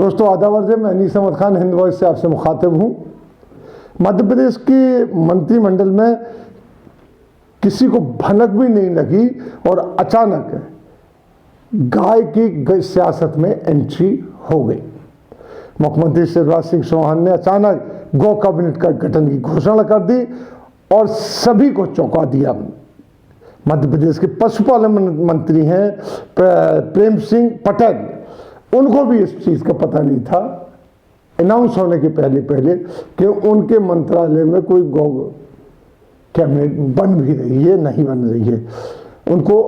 दोस्तों आदाब अर्ज़ है, मैं अनीस अहमद खान हिंद वॉइस से आपसे मुखातिब हूँ। मध्य प्रदेश की मंत्रिमंडल में किसी को भनक भी नहीं लगी और अचानक गाय की सियासत में एंट्री हो गई। मुख्यमंत्री शिवराज सिंह चौहान ने अचानक गौ कैबिनेट का गठन की घोषणा कर दी और सभी को चौंका दिया। मध्य प्रदेश के पशुपालन मंत्री हैं प्रेम सिंह पटेल, उनको भी इस चीज़ का पता नहीं था अनाउंस होने के पहले कि उनके मंत्रालय में कोई गौ कैबिनेट बन भी रही है, नहीं बन रही है। उनको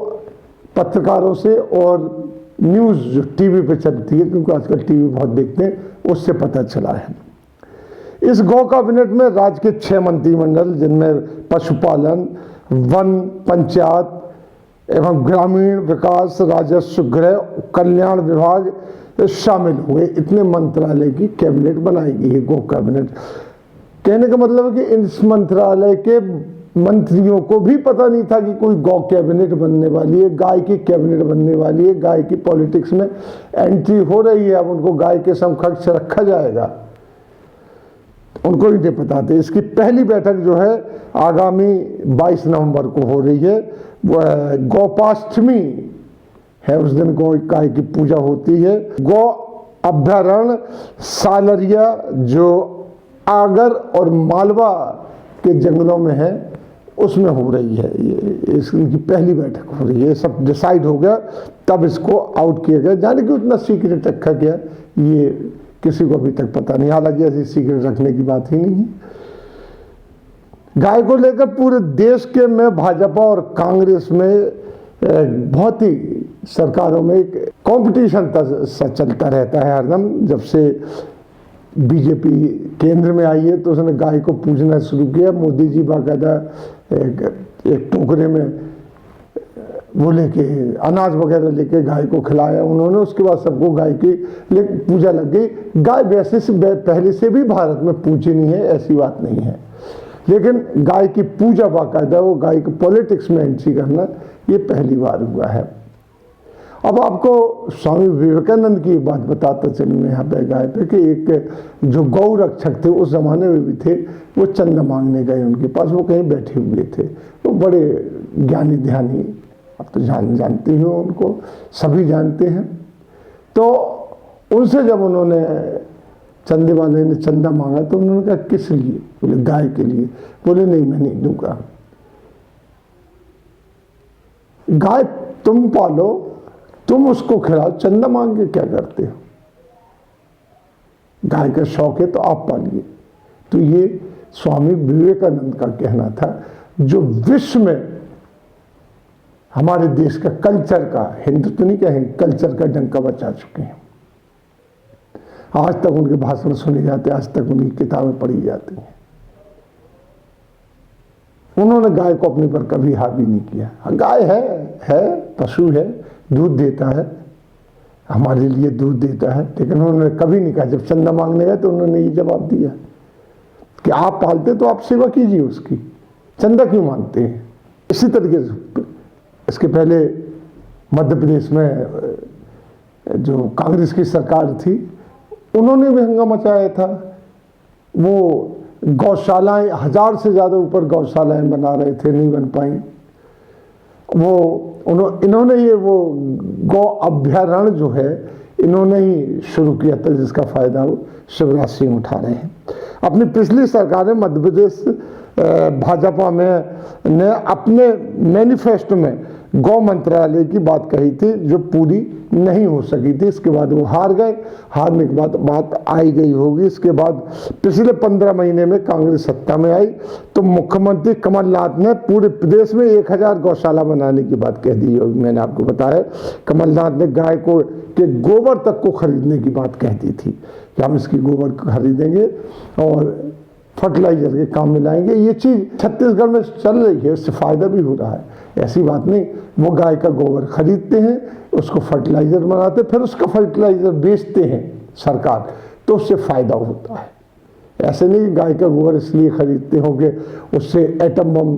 पत्रकारों से और न्यूज़ जो टीवी पे चलती है, क्योंकि आजकल टीवी बहुत देखते हैं, उससे पता चला है। इस गौ कैबिनेट में राज्य के 6 मंत्रिमंडल, जिनमें पशुपालन, वन, पंचायत एवं ग्रामीण विकास, राजस्व, गृह कल्याण विभाग शामिल हुए। इतने मंत्रालय की कैबिनेट बनाई गई है, गौ कैबिनेट। कहने का मतलब है कि इस मंत्रालय के मंत्रियों को भी पता नहीं था कि कोई गौ कैबिनेट बनने वाली है, गाय की कैबिनेट बनने वाली है, गाय की पॉलिटिक्स में एंट्री हो रही है। अब उनको गाय के समकक्ष रखा जाएगा, उनको ही नहीं पता था। इसकी पहली बैठक जो है आगामी 22 नवंबर को हो रही है। गोपाष्टमी है, उस दिन गौ गाय की पूजा होती है। गौ अभ्यारण्य सालरिया जो आगर और मालवा के जंगलों में है, उसमें हो रही है। इसकी पहली बैठक हो रही है। सब डिसाइड हो गया, तब इसको आउट किया गया। जाने कि उतना सीक्रेट रखा गया, ये किसी को अभी तक पता नहीं। हालांकि ऐसी सीक्रेट रखने की बात ही नहीं है। गाय को लेकर पूरे देश के में भाजपा और कांग्रेस में बहुत ही सरकारों में एक कंपटीशन चलता रहता है हरदम। जब से बीजेपी केंद्र में आई है तो उसने गाय को पूजना शुरू किया। मोदी जी बाकायदा एक टोकरे में वो लेके अनाज वगैरह लेके गाय को खिलाया उन्होंने। उसके बाद सबको गाय की पूजा लग गई। गाय वैसे से पहले से भी भारत में पूजी नहीं है, ऐसी बात नहीं है, लेकिन गाय की पूजा बाकायदा, वो गाय को पॉलिटिक्स में एंट्री करना, ये पहली बार हुआ है। अब आपको स्वामी विवेकानंद की बात बताता चलूँ यहाँ पे गाय पे, कि एक जो गौ रक्षक थे उस ज़माने में भी थे, वो चंदा मांगने गए उनके पास। वो कहीं बैठे हुए थे, वो बड़े ज्ञानी ध्यानी, आप तो जानते हो उनको, सभी जानते हैं। तो उनसे जब उन्होंने चंदे वाले ने चंदा मांगा तो उन्होंने कहा किस लिए? बोले गाय के लिए। बोले नहीं, मैं नहीं दूंगा। गाय तुम पालो, तुम उसको खिलाओ, चंदा मांग के क्या करते हो? गाय का शौक है तो आप पालिए। तो ये स्वामी विवेकानंद का कहना था, जो विश्व में हमारे देश का कल्चर का, हिंदुत्व नहीं कहेंगे, कल्चर का डंका बचा चुके हैं। आज तक उनके भाषण सुने जाते, आज तक उनकी किताबें पढ़ी जाती हैं। उन्होंने गाय को अपने पर कभी हावी नहीं किया। गाय है पशु है, दूध देता है, हमारे लिए दूध देता है, लेकिन उन्होंने कभी नहीं कहा। जब चंदा मांगने गए तो उन्होंने ये जवाब दिया कि आप पालते तो आप सेवा कीजिए उसकी, चंदा क्यों मांगते हैं? इसी तरीके से इसके पहले मध्य प्रदेश में जो कांग्रेस की सरकार थी, उन्होंने भी हंगामा मचाया था। वो गौशालाएं, 1000 से ज़्यादा ऊपर गौशालाएं बना रहे थे, नहीं बन पाई। इन्होंने ये वो गौ अभ्यारण्य जो है, इन्होंने ही शुरू किया था, जिसका फ़ायदा वो शिवराज सिंह उठा रहे हैं। अपनी पिछली सरकार ने मध्य प्रदेश भाजपा में ने अपने मैनिफेस्टो में गौ मंत्रालय की बात कही थी, जो पूरी नहीं हो सकी थी। इसके बाद वो हार गए। हारने के बाद बात आई गई होगी। इसके बाद पिछले 15 महीने में कांग्रेस सत्ता में आई तो मुख्यमंत्री कमलनाथ ने पूरे प्रदेश में 1000 गौशाला बनाने की बात कह दी होगी। मैंने आपको बताया, कमलनाथ ने गाय को के गोबर तक को खरीदने की बात कह दी थी कि हम इसकी गोबर खरीदेंगे और फर्टिलाइजर के काम में लाएंगे। ये चीज़ छत्तीसगढ़ में चल रही है, उससे फ़ायदा भी हो रहा है, ऐसी बात नहीं। वो गाय का गोबर खरीदते हैं, उसको फर्टिलाइज़र बनाते, फिर उसका फर्टिलाइज़र बेचते हैं सरकार, तो उससे फ़ायदा होता है। ऐसे नहीं कि गाय का गोबर इसलिए खरीदते होंगे उससे एटम बम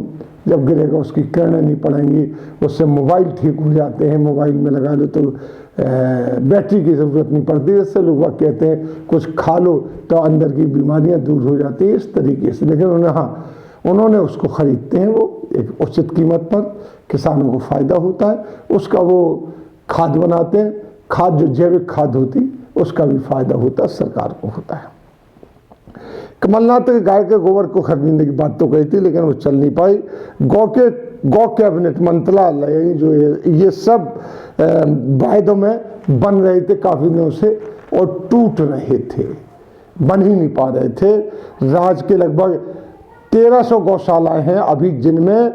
जब गिरेगा उसकी किरणें नहीं पड़ेंगी, उससे मोबाइल ठीक हो जाते हैं, मोबाइल में लगा लो तो बैटरी की ज़रूरत नहीं पड़ती। जैसे लोग वह कहते हैं कुछ खा लो तो अंदर की बीमारियां दूर हो जाती हैं, इस तरीके से। लेकिन उन्होंने उसको ख़रीदते हैं वो एक उचित कीमत पर, किसानों को फ़ायदा होता है, उसका वो खाद बनाते हैं। खाद जो जैविक खाद होती उसका भी फ़ायदा होता है, सरकार को होता है। कमलनाथ ने गाय के गोबर को खरीदने की बात तो कही थी, लेकिन वो चल नहीं पाई। गौ कैबिनेट मंत्रालय जो ये सब वायदों में बन रहे थे काफ़ी दिनों से और टूट रहे थे, बन ही नहीं पा रहे थे। राज्य के लगभग 1300 गौशालाएं हैं अभी, जिनमें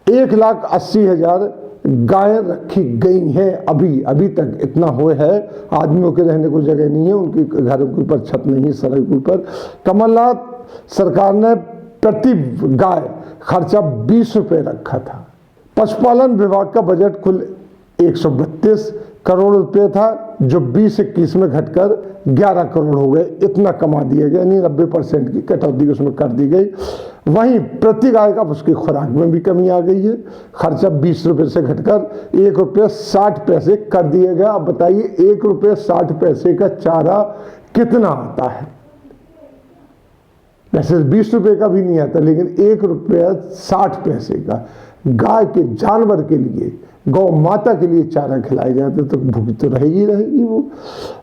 1,80,000 गायें रखी गई हैं। अभी तक इतना हुए है। आदमियों के रहने को जगह नहीं है, उनके घरों के ऊपर छत नहीं है, सड़क के ऊपर। कमलनाथ सरकार ने प्रति गाय खर्चा 20 रुपये रखा था। पशुपालन विभाग का बजट कुल 132 करोड़ रुपये था, जो 20-21 में घटकर 11 करोड़ हो गए। इतना कमा दिया गया, यानी 90% की कटौती उसमें कर दी गई। वहीं प्रति गाय का उसकी खुराक में भी कमी आ गई है। खर्चा 20 रुपये से घटकर 1 रुपये 60 पैसे कर दिया गया। अब बताइए 1 रुपये 60 पैसे का चारा कितना आता है? वैसे 20 रुपये का भी नहीं आता, लेकिन 1 रुपये 60 पैसे का गाय के जानवर के लिए, गौ माता के लिए चारा खिलाए जाते तो भूखी तो रहेगी वो।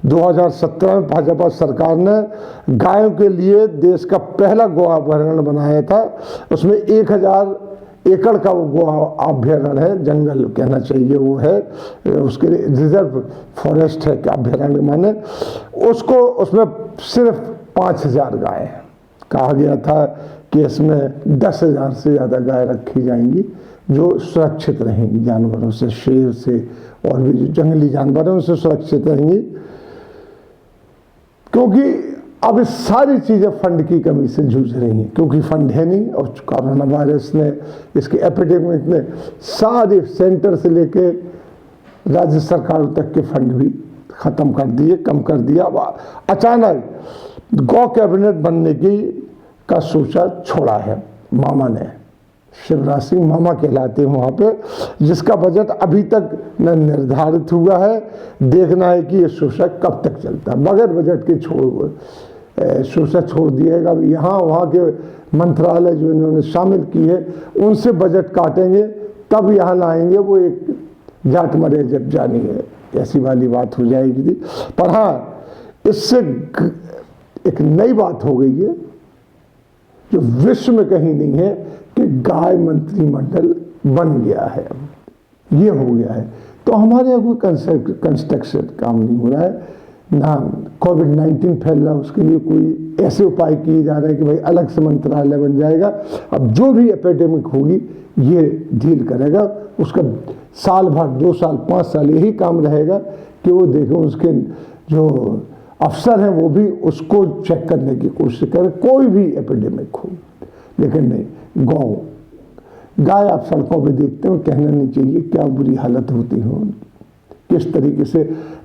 2017 में भाजपा सरकार ने गायों के लिए देश का पहला गौ अभयारण्य बनाया था। उसमें 1000 एकड़ का वो गौ अभयारण्य है, जंगल कहना चाहिए वो है, उसके लिए रिजर्व फॉरेस्ट है, क्या अभयारण्य माने उसको। उसमें सिर्फ 5000 गाय हैं। कहा गया था कि इसमें 10,000 से ज़्यादा गाय रखी जाएंगी, जो सुरक्षित रहेंगी जानवरों से, शेर से और भी जो जंगली जानवर हैं उनसे सुरक्षित रहेंगी। क्योंकि अब इस सारी चीज़ें फंड की कमी से जूझ रही हैं, क्योंकि फंड है नहीं। और कोरोना वायरस ने, इसके एपिडेमिक ने सारे सेंटर से लेके राज्य सरकारों तक के फंड भी ख़त्म कर दिए, कम कर दिया। अब अचानक गौ कैबिनेट बनने का सोचा छोड़ा है मामा ने। शिवराज सिंह मामा कहलाते हैं वहाँ पे, जिसका बजट अभी तक न निर्धारित हुआ है। देखना है कि ये सोचा कब तक चलता है। बगैर बजट के सोचा छोड़ दिएगा। यहाँ वहाँ के मंत्रालय जो इन्होंने शामिल की है उनसे बजट काटेंगे, तब यहाँ लाएंगे। वो एक जाट मरे जब जानी है, ऐसी वाली बात हो जाएगी। पर हाँ, इससे एक नई बात हो गई है जो विश्व में कहीं नहीं है कि गाय मंत्रिमंडल बन गया है। अब ये हो गया है। तो हमारे यहाँ कोई कंस्ट्रक्शन काम नहीं हो रहा है, ना कोविड-19 फैल रहा है, उसके लिए कोई ऐसे उपाय किए जा रहे हैं कि भाई अलग से मंत्रालय बन जाएगा। अब जो भी एपिडेमिक होगी ये डील करेगा, उसका साल भर, 2 साल, 5 साल यही काम रहेगा कि वो देखें, उसके जो अफसर हैं वो भी उसको चेक करने की कोशिश करें, कोई भी एपिडेमिक हो। लेकिन नहीं, गाय आप सड़कों पे देखते हो, कहना नहीं चाहिए क्या बुरी हालत होती है उनकी, किस तरीके से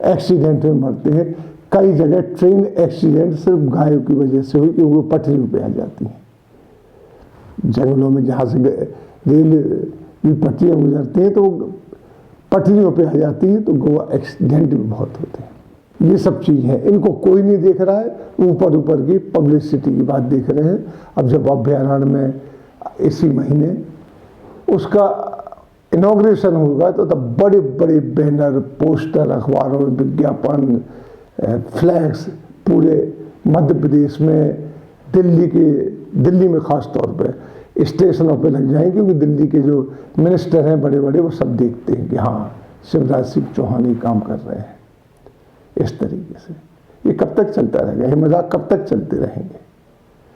एक्सीडेंट में मरते हैं। कई जगह ट्रेन एक्सीडेंट सिर्फ गायों की वजह से हुई, क्योंकि वो पटरियों पे आ जाती हैं। जंगलों में जहाँ से रेल की पटरियाँ गुजरती हैं तो पटरियों पे आ जाती हैं, तो गो एक्सीडेंट भी बहुत होते हैं। ये सब चीज़ है, इनको कोई नहीं देख रहा है। ऊपर की पब्लिसिटी की बात देख रहे हैं। अब जब अभयारण्य में इसी महीने उसका इनॉग्रेशन होगा तो तब बड़े बड़े बैनर, पोस्टर, अखबारों में विज्ञापन, फ्लैग्स पूरे मध्य प्रदेश में, दिल्ली में ख़ास तौर पे स्टेशनों पे लग जाएंगे, क्योंकि दिल्ली के जो मिनिस्टर हैं बड़े बड़े, वो सब देखते हैं कि हाँ शिवराज सिंह चौहान ही काम कर रहे हैं। इस तरीके से ये कब तक चलता रहेगा? ये मजाक कब तक चलते रहेंगे?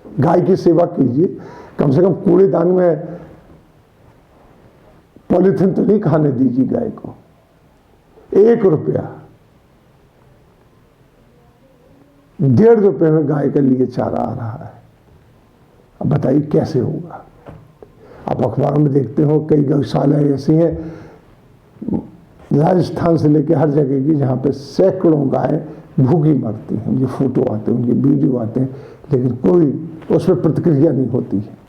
गाय की सेवा कीजिए, कम से कम कूड़ेदान में पॉलीथिन तो नहीं खाने दीजिए गाय को। 1 रुपया, 1.5 रुपये में गाय के लिए चारा आ रहा है। अब बताइए कैसे होगा? आप अखबारों में देखते हो कई गौशालाएं ऐसी हैं राजस्थान से लेकर हर जगह की, जहाँ पे सैकड़ों गाय भूखी मरती हैं। उनके फोटो आते हैं, उनके वीडियो आते हैं, लेकिन कोई उस पर प्रतिक्रिया नहीं होती है।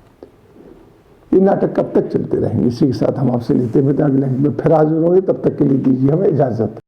ये नाटक कब तक चलते रहेंगे? इसी के साथ हम आपसे लेते हुए अगले में फिर हाजिर होंगे। तब तक के लिए दीजिए हमें इजाज़त।